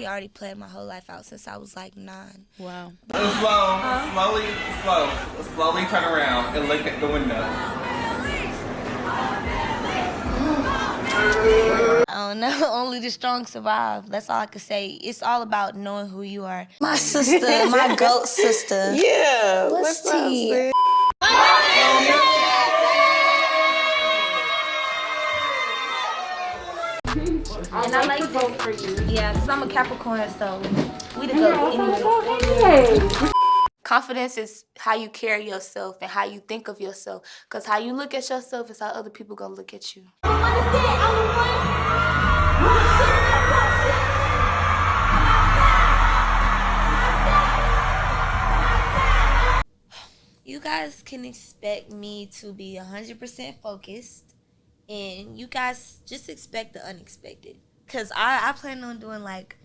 probably already planned my whole life out since I was like 9. Wow. Slowly turn around and look at the window. I don't know. Only the strong survive. That's all I can say. It's all about knowing who you are. My sister, my goat sister. Yeah. What's tea? Up, and I like to vote for you. Yeah, because I'm a Capricorn, so we the goats anyway. Confidence is how you carry yourself and how you think of yourself. Because how you look at yourself is how other people gonna look at you. You guys can expect me to be 100% focused, and you guys just expect the unexpected. Because I plan on doing, like,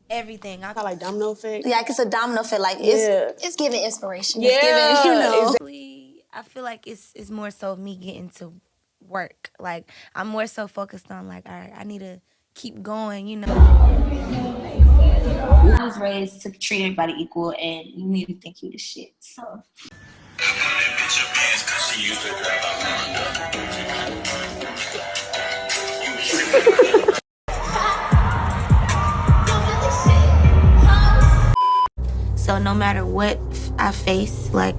everything. I like domino effect? Yeah, like it's a domino effect. Like, it's giving inspiration. Yeah. It's giving, you know. Exactly. I feel like it's more so me getting to work. Like, I'm more so focused on, like, all right, I need to keep going, you know. I was raised to treat everybody equal, and you need to think you the shit, so. So no matter what I face, like,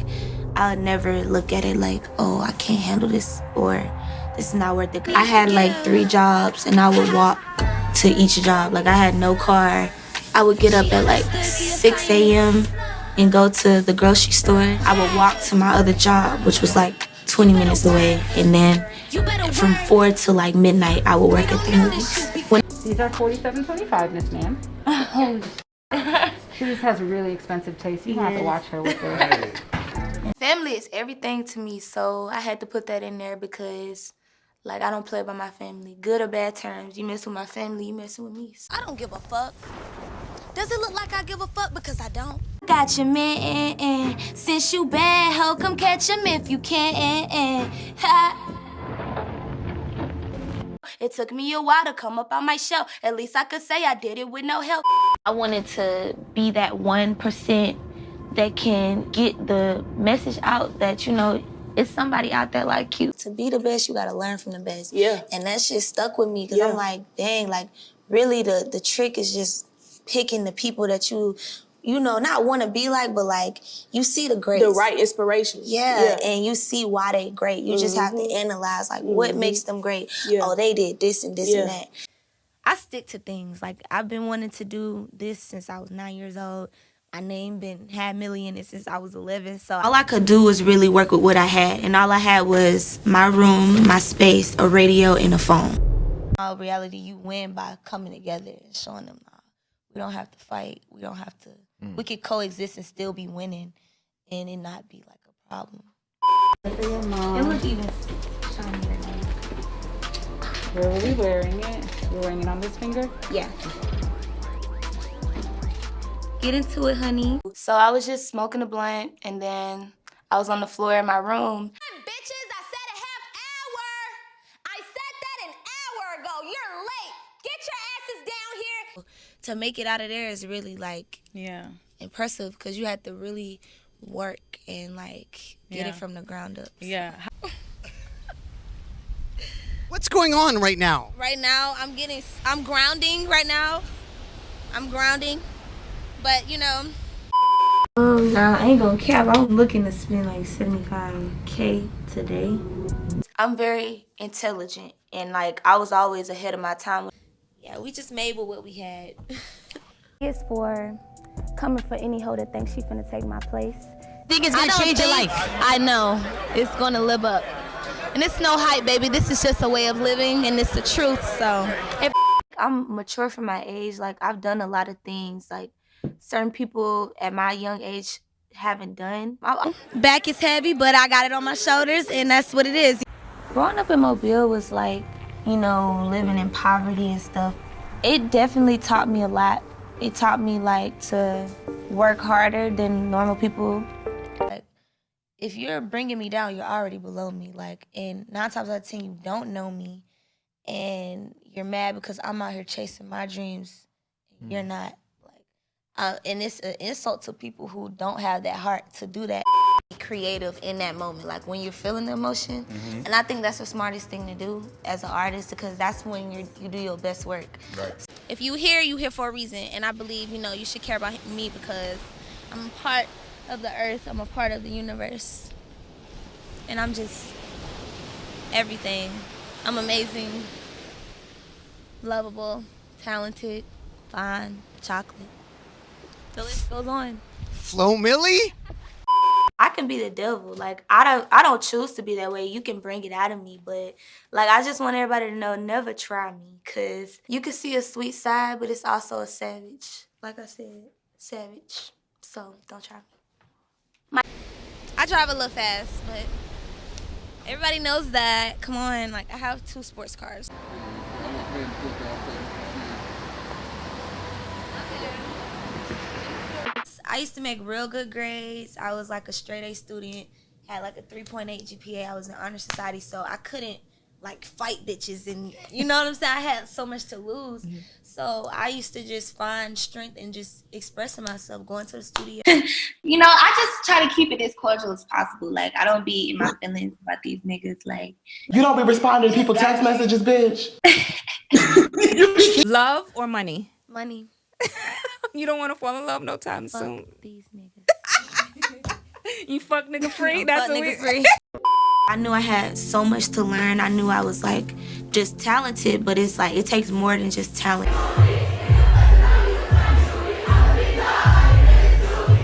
I'll never look at it like, oh, I can't handle this, or this is not worth it. I had like 3 jobs, and I would walk to each job. Like, I had no car. I would get up at like 6 a.m. and go to the grocery store. I would walk to my other job, which was like 20 minutes away. And then from 4 to like midnight, I would work at the movies. These are $47.25, Miss Ma'am. She just has really expensive taste. You don't have to watch her with her. Family is everything to me, so I had to put that in there because, like, I don't play by my family. Good or bad terms. You mess with my family, you messing with me. I don't give a fuck. Does it look like I give a fuck? Because I don't. Got your man, since you bad, ho, come catch him if you can. It took me a while to come up on my shell. At least I could say I did it with no help. I wanted to be that 1% that can get the message out that, you know, it's somebody out there like you. To be the best, you gotta learn from the best. Yeah. And that shit stuck with me because I'm like, dang, like, really the trick is just picking the people that you know, not want to be like, but like, you see the grace. The right inspiration. Yeah, and you see why they great. You just have to analyze, like, what makes them great. Yeah. Oh, they did this and this and that. I stick to things. Like, I've been wanting to do this since I was 9 years old. My name had Milli in it since I was 11. So all I could do was really work with what I had. And all I had was my room, my space, a radio, and a phone. All reality, you win by coming together and showing them, nah, we don't have to fight. We don't have to. We could coexist and still be winning and it not be like a problem. It look even shinier now. Where were we wearing it? You're wearing it on this finger? Yeah. Get into it, honey. So I was just smoking a blunt, and then I was on the floor in my room. Bitches, I said a half hour. I said that an hour ago. You're late. Get your asses down here. To make it out of there is really, like, impressive because you had to really work and, like, get it from the ground up. So. Yeah. What's going on right now? Right now, I'm grounding right now. I'm grounding. But, you know. Now, I ain't gonna cap. I'm looking to spend like $75K today. I'm very intelligent and, like, I was always ahead of my time. Yeah, we just made with what we had. It's for coming for any hoe that thinks she finna take my place. Think it's gonna change your life. I know. It's gonna live up. And it's no hype, baby. This is just a way of living, and it's the truth, so. I'm mature for my age. Like, I've done a lot of things, like, certain people at my young age haven't done. My back is heavy, but I got it on my shoulders, and that's what it is. Growing up in Mobile was like, you know, living in poverty and stuff. It definitely taught me a lot. It taught me, like, to work harder than normal people. Like, if you're bringing me down, you're already below me. Like, and 9 times out of 10, you don't know me, and you're mad because I'm out here chasing my dreams. You're not. And it's an insult to people who don't have that heart to do that. Be creative in that moment, like when you're feeling the emotion. And I think that's the smartest thing to do as an artist, because that's when you do your best work. Right. If you here for a reason, and I believe, you should care about me because I'm a part of the earth, I'm a part of the universe, and I'm just everything. I'm amazing, lovable, talented, fine, chocolate. The list goes on. Flo Milli? I can be the devil. Like, I don't choose to be that way. You can bring it out of me, but like, I just want everybody to know, never try me, cause you can see a sweet side, but it's also a savage. Like I said, savage. So don't try me. I drive a little fast, but everybody knows that. Come on, like I have 2 sports cars. I used to make real good grades. I was like a straight A student, had like a 3.8 GPA. I was in honor society, so I couldn't like fight bitches, and you know what I'm saying? I had so much to lose. So I used to just find strength in just expressing myself, going to the studio. I just try to keep it as cordial as possible. Like, I don't be in my feelings about these niggas. Like, you don't be responding to people's text messages, bitch. Love or money? Money. You don't want to fall in love no time Fuck soon. these niggas. You fuck nigga free? That's what we... free. I knew I had so much to learn. I knew I was like just talented, but it's like it takes more than just talent.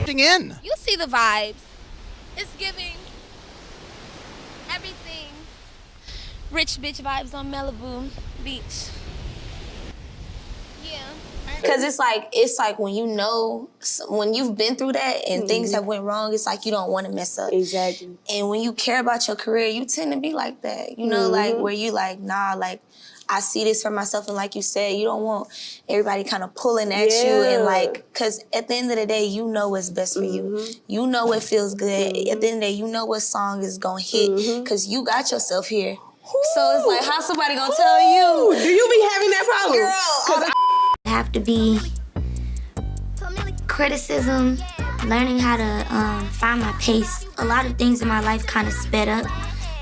In. You see the vibes. It's giving everything. Rich bitch vibes on Malibu Beach. Yeah. Because it's like when when you've been through that and things have went wrong, it's like you don't want to mess up. Exactly. And when you care about your career, you tend to be like that. Like where you like, nah, like I see this for myself. And like you said, you don't want everybody kind of pulling at you. And like, because at the end of the day, you know what's best for you. You know what feels good. At the end of the day, you know what song is going to hit because you got yourself here. So it's like, how somebody going to tell you? Do you be having that problem? Girl, I have to be criticism, learning how to find my pace. A lot of things in my life kind of sped up,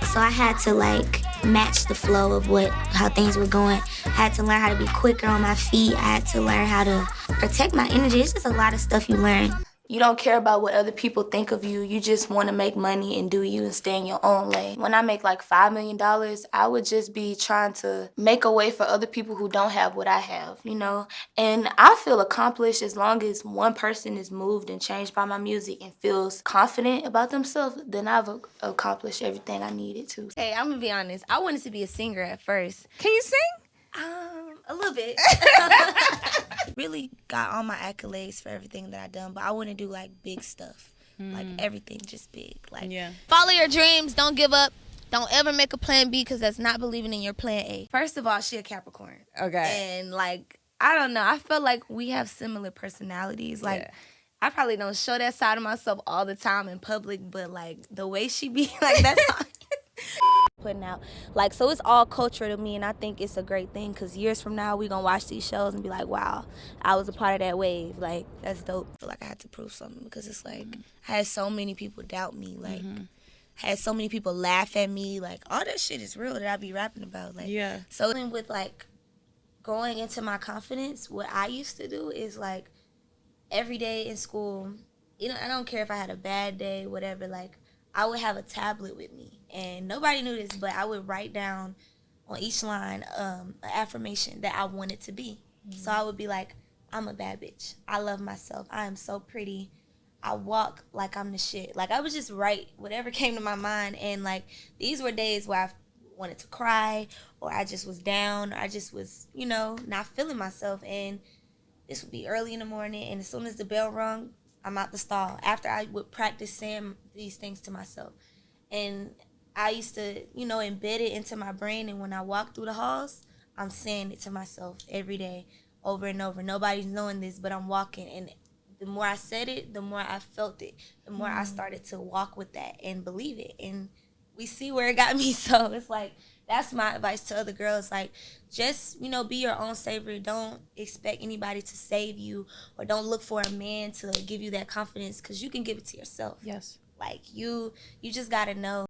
so I had to like match the flow of how things were going. I had to learn how to be quicker on my feet. I had to learn how to protect my energy. It's just a lot of stuff you learn. you don't care about what other people think of you. You just want to make money and do you and stay in your own lane. When I make like $5 million, I would just be trying to make a way for other people who don't have what I have, you know? And I feel accomplished as long as one person is moved and changed by my music and feels confident about themselves, then I've accomplished everything I needed to. Hey, I'm gonna be honest. I wanted to be a singer at first. Can you sing? A little bit. Really got all my accolades for everything that I done, but I want to do like big stuff. Like everything just big. Like Follow your dreams. Don't give up. Don't ever make a plan B because that's not believing in your plan A. First of all, she a Capricorn. Okay. And like, I don't know. I feel like we have similar personalities. Like, I probably don't show that side of myself all the time in public, but like the way she be, like that's how putting out. Like, so it's all culture to me, and I think it's a great thing because years from now, we going to watch these shows and be like, wow, I was a part of that wave. Like, that's dope. I feel like I had to prove something because it's like, I had so many people doubt me. Like, had so many people laugh at me. Like, all that shit is real that I be rapping about. Like, so then with like growing into my confidence, what I used to do is like every day in school, you know, I don't care if I had a bad day, whatever, like I would have a tablet with me. And nobody knew this, but I would write down on each line an affirmation that I wanted to be. So I would be like, I'm a bad bitch. I love myself. I am so pretty. I walk like I'm the shit. Like, I would just write whatever came to my mind. And, like, these were days where I wanted to cry, or I just was down, or I just was, you know, not feeling myself. And this would be early in the morning, and as soon as the bell rung, I'm out the stall. After I would practice saying these things to myself. And I used to, you know, embed it into my brain, and when I walk through the halls, I'm saying it to myself every day, over and over. Nobody's knowing this, but I'm walking, and the more I said it, the more I felt it, the more I started to walk with that and believe it. And we see where it got me, so it's like, That's my advice to other girls. Like, just, be your own savior. Don't expect anybody to save you, or don't look for a man to give you that confidence, because you can give it to yourself. Yes. Like, you just gotta know.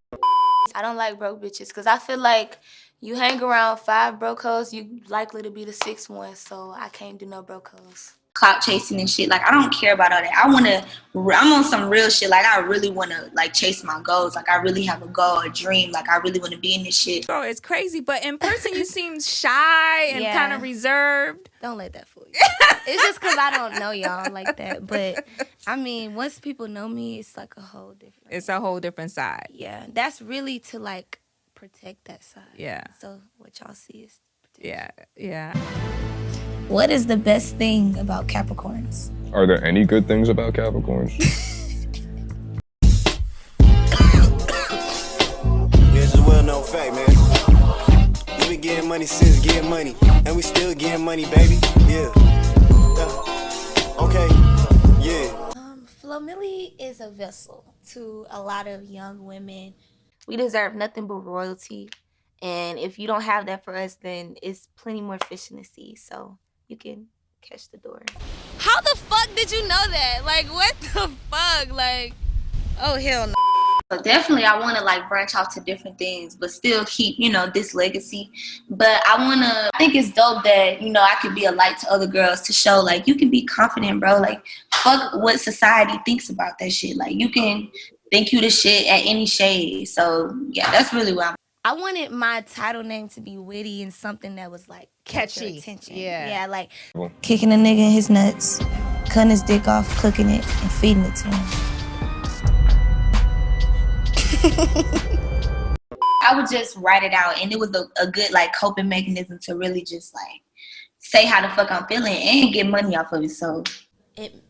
I don't like broke bitches, because I feel like you hang around 5 broke hoes, you likely to be the 6th one, so I can't do no broke hoes. Clout chasing and shit. Like, I don't care about all that. I'm on some real shit. Like, I really want to, like, chase my goals. Like, I really have a goal, a dream. Like, I really want to be in this shit. Bro, it's crazy. But in person, you seem shy and kind of reserved. Don't let that fool you. It's just because I don't know y'all like that. But, I mean, once people know me, it's like a whole different. It's a whole different side. Yeah. That's really to, like, protect that side. Yeah. So, what y'all see is Yeah. Yeah. What is the best thing about Capricorns? Are there any good things about Capricorns? It's a well-known fact, man. We been getting money since getting money, and we still getting money, baby. Yeah. Okay. Yeah. Flo Milli is a vessel to a lot of young women. We deserve nothing but royalty, and if you don't have that for us, then it's plenty more fish in the sea. So you can catch the door. How the fuck did you know that? Like, what the fuck? Like, oh, hell no. So definitely I want to, like, branch off to different things, but still keep, this legacy. But I think it's dope that, I could be a light to other girls to show, like, you can be confident, bro. Like, fuck what society thinks about that shit. Like, you can think you the shit at any shade. So, yeah, that's really what I wanted my title name to be Witty and something that was, like, catch your attention. Yeah, like kicking a nigga in his nuts, cutting his dick off, cooking it, and feeding it to him. I would just write it out, and it was a good, like, coping mechanism to really just, like, say how the fuck I'm feeling and get money off of it. So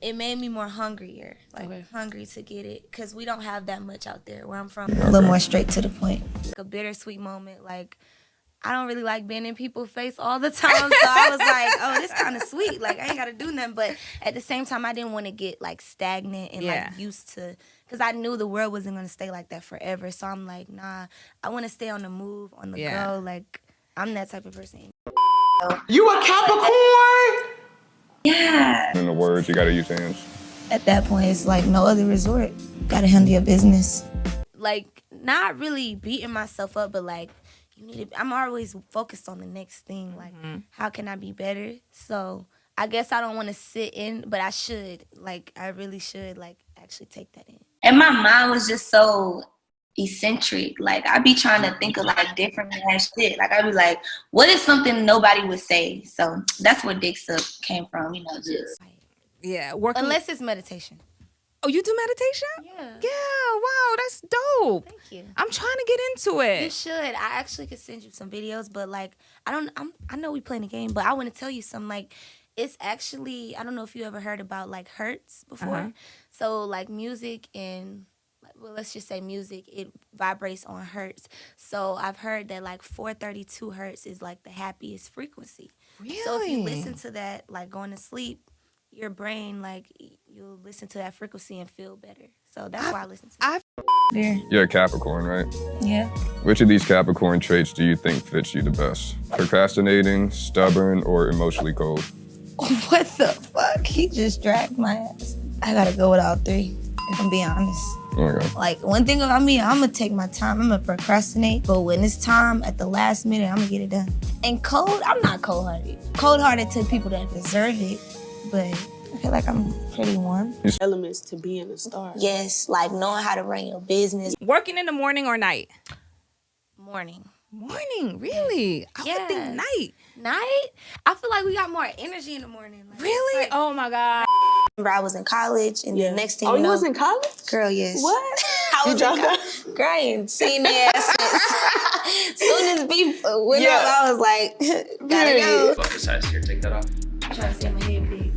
it made me more hungry to get it, because we don't have that much out there where I'm from. A little more straight to the point. Like a bittersweet moment. Like, I don't really like being in people's face all the time, so I was like, oh, this kind of sweet. Like, I ain't got to do nothing. But at the same time, I didn't want to get, like, stagnant and, like, used to, because I knew the world wasn't going to stay like that forever. So I'm like, nah, I want to stay on the move, on the go. Like, I'm that type of person. You a Capricorn? Yeah. In the words, you gotta use hands. At that point, it's like no other resort. Gotta handle your business. Like, not really beating myself up, but, like, I'm always focused on the next thing. Like, how can I be better? So I guess I don't want to sit in, but I should. Like, I really should, like, actually take that in. And my mind was just so eccentric. Like, I be trying to think of, like, different ass shit. Like, I be like, what is something nobody would say? So that's where Dick Suck came from, just. Yeah. Unless it's meditation. Oh, you do meditation? Yeah. Yeah, wow, that's dope. Thank you. I'm trying to get into it. You should. I actually could send you some videos, but, like, I know we playing a game, but I want to tell you something. Like, it's actually, I don't know if you ever heard about, like, hertz before. So, like, music and, well, let's just say music, it vibrates on hertz. So I've heard that, like, 432 hertz is, like, the happiest frequency. Really? So if you listen to that, like, going to sleep, your brain, like, you'll listen to that frequency and feel better. So that's why I listen to it. You're a Capricorn, right? Yeah. Which of these Capricorn traits do you think fits you the best? Procrastinating, stubborn, or emotionally cold? What the fuck? He just dragged my ass. I gotta go with all 3, if I'm being honest. Okay. Like, one thing about me, I'm gonna take my time. I'm gonna procrastinate. But when it's time, at the last minute, I'm gonna get it done. And cold, I'm not cold-hearted. Cold-hearted to people that deserve it. But I feel like I'm pretty warm. Elements to being a star. Yes, like knowing how to run your business. Working in the morning or night? Morning. Morning, really? I would think night. Night? I feel like we got more energy in the morning. Like, Really? like, Oh my God. remember I was in college, and the next thing Oh, you you know, was in college? girl, yes. What? I You was dropped in college. Girl, I ain't seen their asses. Soon as people went up, I was like, gotta go. Fuck the size here, take that off. I'm trying to see my head big.